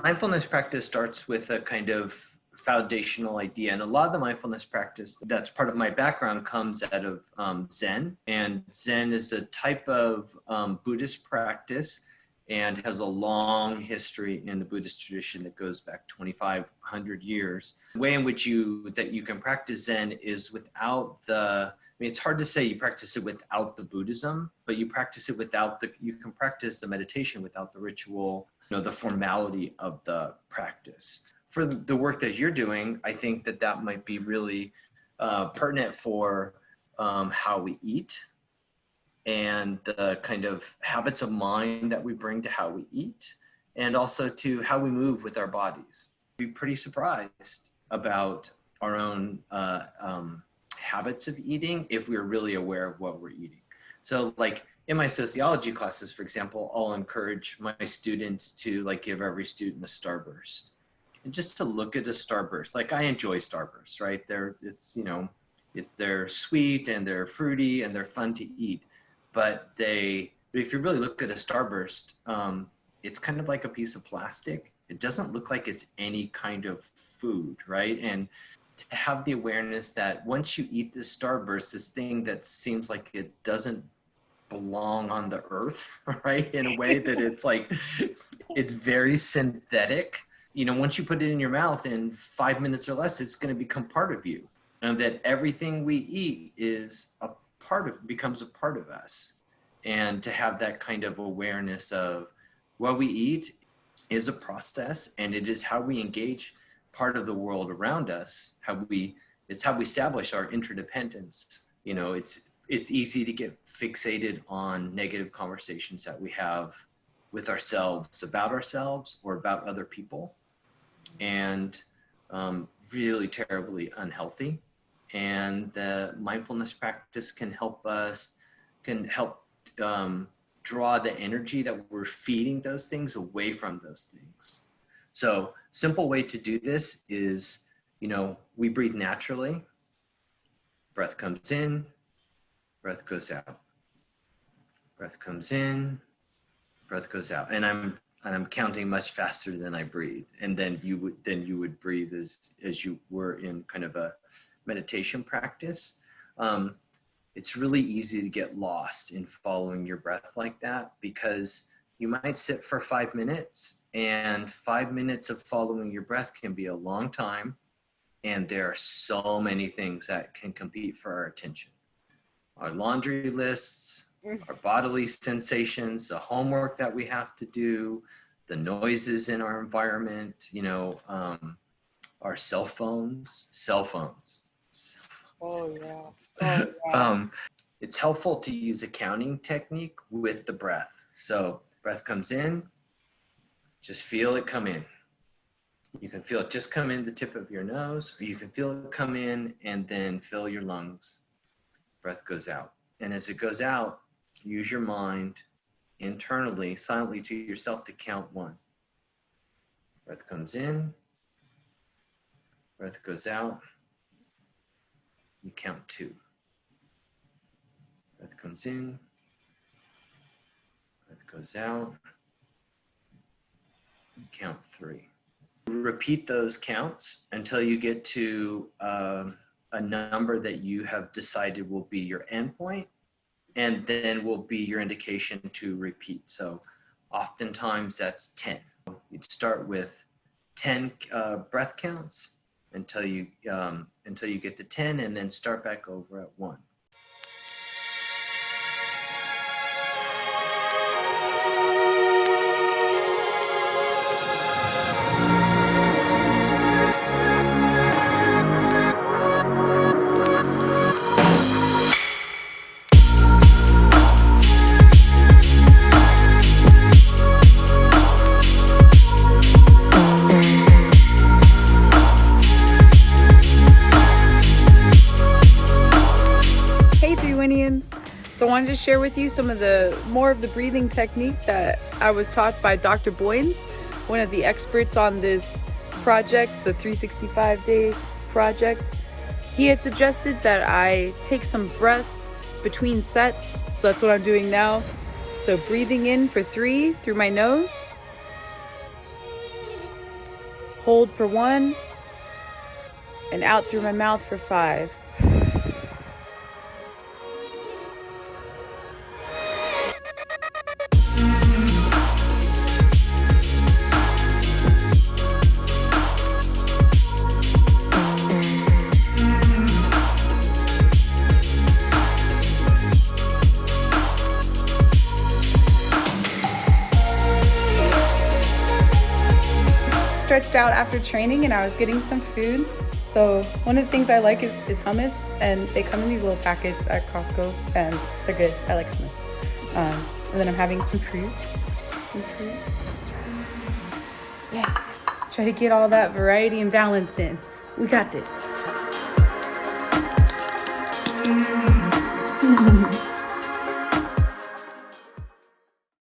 Mindfulness practice starts with a kind of foundational idea. And a lot of the mindfulness practice that's part of my background comes out of Zen. And Zen is a type of Buddhist practice and has a long history in the Buddhist tradition that goes back 2,500 years. The way in which you can practice Zen is without it's hard to say you practice it without the Buddhism, but you practice it you can practice the meditation without the ritual, the formality of the practice. For the work that you're doing, I think that might be really pertinent for how we eat and the kind of habits of mind that we bring to how we eat, and also to how we move with our bodies. We'd be pretty surprised about our own habits of eating if we're really aware of what we're eating. So like in my sociology classes, for example, I'll encourage my students to give every student a Starburst. And just to look at a Starburst, I enjoy Starbursts, right? They're sweet and they're fruity and they're fun to eat. But if you really look at a Starburst, it's kind of like a piece of plastic. It doesn't look like it's any kind of food, right? And to have the awareness that once you eat this Starburst, this thing that seems like it doesn't belong on the earth, right? In a way that it's very synthetic. Once you put it in your mouth in 5 minutes or less, it's going to become part of you. And that everything we eat becomes a part of us. And to have that kind of awareness of what we eat is a process, and it is how we engage part of the world around us, it's how we establish our interdependence. It's easy to get fixated on negative conversations that we have with ourselves, about ourselves or about other people, and really terribly unhealthy. And the mindfulness practice can help draw the energy that we're feeding those things away from those things. So simple way to do this is, we breathe naturally. Breath comes in, breath goes out. Breath comes in, breath goes out. And I'm counting much faster than I breathe. And then you would breathe as you were in kind of a meditation practice. It's really easy to get lost in following your breath like that, because you might sit for 5 minutes, and 5 minutes of following your breath can be a long time. And there are so many things that can compete for our attention. Our laundry lists, our bodily sensations, the homework that we have to do, the noises in our environment, our cell phones. Oh, yeah. Oh, yeah. It's helpful to use a counting technique with the breath. So breath comes in, just feel it come in. You can feel it just come in the tip of your nose, or you can feel it come in and then fill your lungs. Breath goes out. And as it goes out, use your mind internally, silently to yourself, to count 1. Breath comes in, breath goes out, you count 2. Breath comes in, breath goes out, you count 3. Repeat those counts until you get to a number that you have decided will be your endpoint, and then will be your indication to repeat. So oftentimes that's 10. You'd start with 10 breath counts until you get to 10, and then start back over at 1. So I wanted to share with you some of more of the breathing technique that I was taught by Dr. Boynes, one of the experts on this project, the 365-day project. He had suggested that I take some breaths between sets, so that's what I'm doing now. So breathing in for 3 through my nose, Hold for 1, and out through my mouth for 5. Stretched out after training and I was getting some food. So one of the things I like is hummus, and they come in these little packets at Costco and they're good. I like hummus. And then I'm having some fruit. Yeah, try to get all that variety and balance in. We got this.